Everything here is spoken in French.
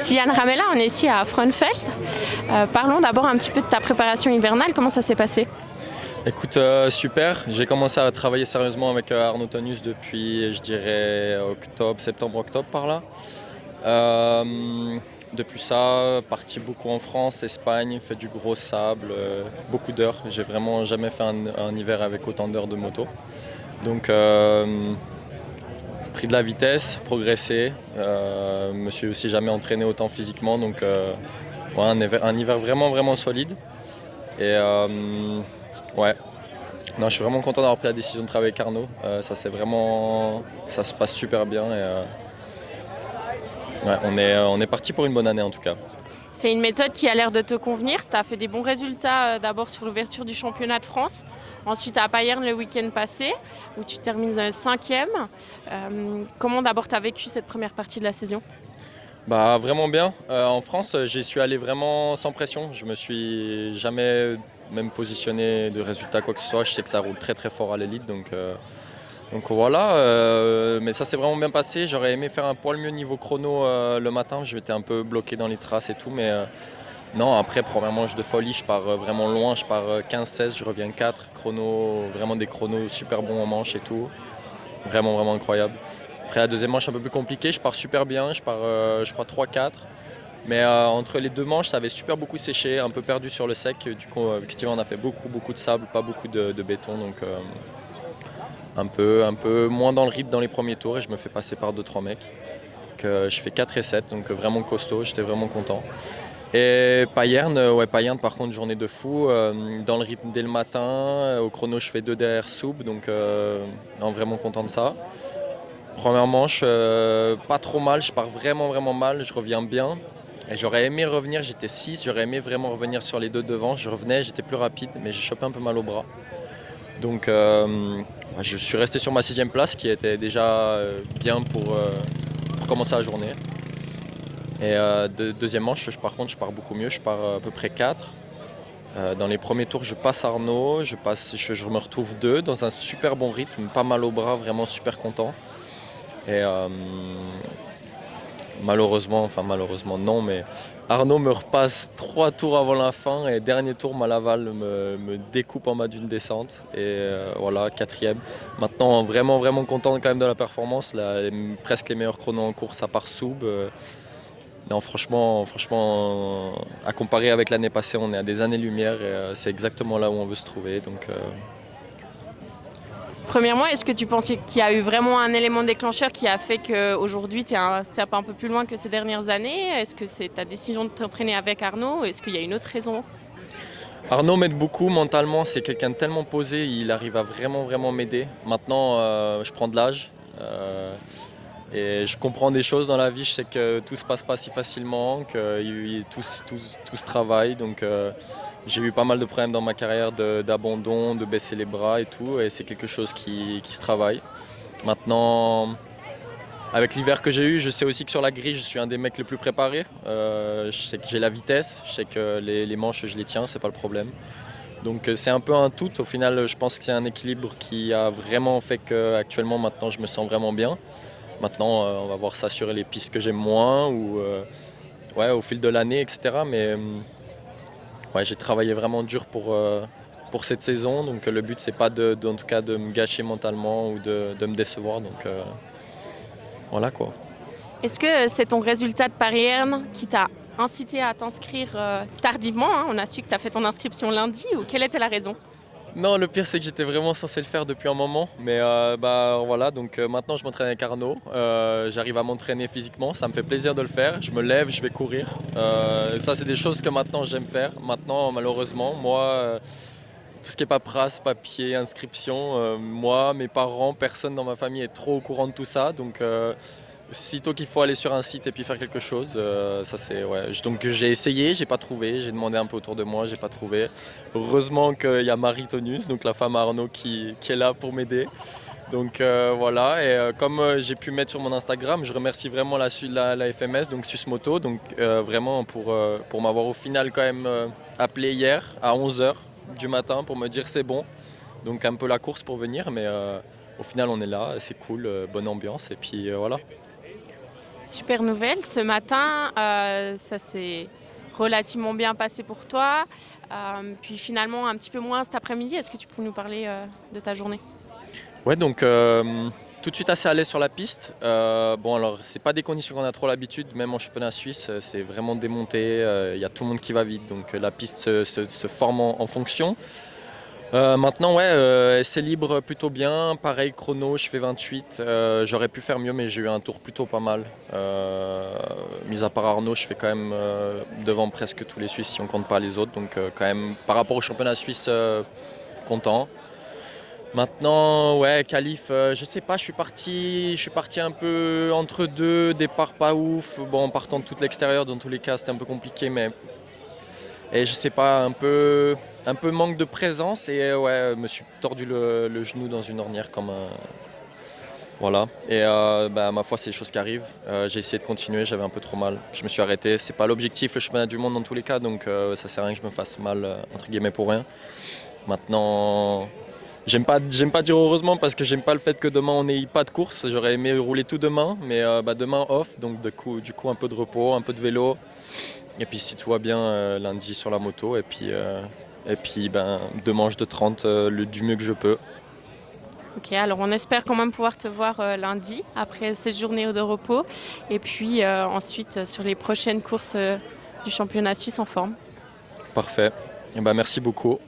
Xian Ramella, on est ici à Frauenfeld. Parlons d'abord un petit peu de ta préparation hivernale, comment ça s'est passé? Écoute, super. J'ai commencé à travailler sérieusement avec Arnaud Tonius depuis, je dirais, septembre-octobre par là. Depuis ça, parti beaucoup en France, Espagne, fait du gros sable, beaucoup d'heures. J'ai vraiment jamais fait un hiver avec autant d'heures de moto. Donc, pris de la vitesse, progressé. Me suis aussi jamais entraîné autant physiquement. Donc, ouais, un hiver vraiment, vraiment solide. Et ouais. Non, je suis vraiment content d'avoir pris la décision de travailler avec Arnaud. Ça se passe super bien et ouais, on est parti pour une bonne année en tout cas. C'est une méthode qui a l'air de te convenir. Tu as fait des bons résultats d'abord sur l'ouverture du championnat de France, ensuite à Payerne le week-end passé, où tu termines cinquième. Comment d'abord tu as vécu cette première partie de la saison? Bah, vraiment bien. En France, j'y suis allé vraiment sans pression. Je me suis jamais même positionné de résultat quoi que ce soit. Je sais que ça roule très très fort à l'élite, donc voilà. Mais ça s'est vraiment bien passé. J'aurais aimé faire un poil mieux niveau chrono le matin. J'étais un peu bloqué dans les traces et tout, mais non. Après, première manche de folie, je pars vraiment loin. Je pars 15-16, je reviens 4 chrono, vraiment des chronos super bons en manche et tout. Vraiment vraiment incroyable. Après la deuxième manche un peu plus compliquée, je pars super bien, je pars je crois 3-4. Mais entre les deux manches, ça avait super beaucoup séché, un peu perdu sur le sec. Du coup, avec Steven, on a fait beaucoup de sable, pas beaucoup de béton. Donc un peu moins dans le rythme dans les premiers tours et je me fais passer par 2-3 mecs. Donc, je fais 4 et 7, donc vraiment costaud, j'étais vraiment content. Et Payerne, Payerne par contre, journée de fou, dans le rythme dès le matin. Au chrono, je fais 2 derrière Soub, donc non, vraiment content de ça. Première manche, pas trop mal, je pars vraiment mal, je reviens bien. Et j'aurais aimé revenir, j'étais 6, j'aurais aimé vraiment revenir sur les deux devant. Je revenais, j'étais plus rapide, mais j'ai chopé un peu mal au bras. Donc je suis resté sur ma 6e place, qui était déjà bien pour commencer la journée. Et deuxième manche, par contre, je pars beaucoup mieux, je pars à peu près 4. Dans les premiers tours, je passe Arnaud, je me retrouve 2 dans un super bon rythme, pas mal au bras, vraiment super content. Et malheureusement non, mais Arnaud me repasse 3 tours avant la fin et dernier tour, Malaval me découpe en bas d'une descente. Et voilà, 4e. Maintenant, vraiment content quand même de la performance. Là, presque les meilleurs chronos en course à part Soub. Non, franchement, à comparer avec l'année passée, on est à des années-lumière et c'est exactement là où on veut se trouver. Donc, Premièrement, est-ce que tu penses qu'il y a eu vraiment un élément déclencheur qui a fait qu'aujourd'hui tu es un step un peu plus loin que ces dernières années? Est-ce que c'est ta décision de t'entraîner avec Arnaud? Est-ce qu'il y a une autre raison? Arnaud m'aide beaucoup mentalement, c'est quelqu'un de tellement posé, il arrive à vraiment m'aider. Maintenant, je prends de l'âge et je comprends des choses dans la vie, je sais que tout se passe pas si facilement, que tout se travaille. Donc j'ai eu pas mal de problèmes dans ma carrière d'abandon, de baisser les bras et tout, et c'est quelque chose qui se travaille. Maintenant, avec l'hiver que j'ai eu, je sais aussi que sur la grille, je suis un des mecs les plus préparés. Je sais que j'ai la vitesse, je sais que les manches, je les tiens, c'est pas le problème. Donc c'est un peu un tout. Au final, je pense que c'est un équilibre qui a vraiment fait qu'actuellement, maintenant, je me sens vraiment bien. Maintenant, on va voir ça sur les pistes que j'aime moins ou ouais, au fil de l'année, etc. Mais ouais, j'ai travaillé vraiment dur pour cette saison. Donc le but, c'est pas en tout cas de me gâcher mentalement ou de me décevoir. Donc voilà quoi. Est-ce que c'est ton résultat de Payerne qui t'a incité à t'inscrire tardivement, hein? On a su que tu as fait ton inscription lundi, ou quelle était la raison? Non, le pire c'est que j'étais vraiment censé le faire depuis un moment, mais bah voilà, donc maintenant je m'entraîne avec Arnaud, j'arrive à m'entraîner physiquement, ça me fait plaisir de le faire, je me lève, je vais courir. Ça c'est des choses que maintenant j'aime faire. Maintenant malheureusement, moi, tout ce qui est paperasse, papier, inscription, moi, mes parents, personne dans ma famille est trop au courant de tout ça, donc sitôt qu'il faut aller sur un site et puis faire quelque chose, ça c'est ouais. Donc j'ai essayé, j'ai pas trouvé, j'ai demandé un peu autour de moi, j'ai pas trouvé. Heureusement qu'il y a Marie Tonus, donc la femme à Arnaud qui est là pour m'aider. Donc voilà, et comme j'ai pu mettre sur mon Instagram, je remercie vraiment la FMS, donc Susmoto, donc vraiment pour m'avoir au final quand même appelé hier à 11h du matin pour me dire c'est bon. Donc un peu la course pour venir, mais au final on est là, c'est cool, bonne ambiance et puis voilà. Super nouvelle. Ce matin, ça s'est relativement bien passé pour toi. Puis finalement, un petit peu moins cet après-midi. Est-ce que tu peux nous parler de ta journée? Ouais, donc tout de suite assez à l'aise sur la piste. Bon, alors c'est pas des conditions qu'on a trop l'habitude, même en championnat suisse, c'est vraiment démonté. Il y a tout le monde qui va vite, donc la piste se forme en fonction. Maintenant, ouais, essai libre plutôt bien. Pareil, chrono, je fais 28. J'aurais pu faire mieux, mais j'ai eu un tour plutôt pas mal. Mis à part Arnaud, je fais quand même devant presque tous les Suisses si on compte pas les autres. Donc, quand même, par rapport au championnat suisse, content. Maintenant, ouais, qualif, je sais pas, je suis parti un peu entre deux, départ pas ouf. Bon, en partant de tout l'extérieur, dans tous les cas, c'était un peu compliqué, mais et je sais pas, un peu manque de présence et ouais, me suis tordu le genou dans une ornière comme un. Voilà. Et ma foi, c'est des choses qui arrivent. J'ai essayé de continuer, j'avais un peu trop mal. Je me suis arrêté. C'est pas l'objectif, le championnat du monde dans tous les cas, donc ça sert à rien que je me fasse mal, entre guillemets, pour rien. Maintenant, j'aime pas dire heureusement parce que j'aime pas le fait que demain on n'ait pas de course. J'aurais aimé rouler tout demain, mais demain off, donc du coup un peu de repos, un peu de vélo. Et puis si tout va bien, lundi sur la moto. Et puis 2 manches de 30 du mieux que je peux. Ok, alors on espère quand même pouvoir te voir lundi après cette journée de repos. Et puis ensuite sur les prochaines courses du championnat suisse en forme. Parfait. Et merci beaucoup.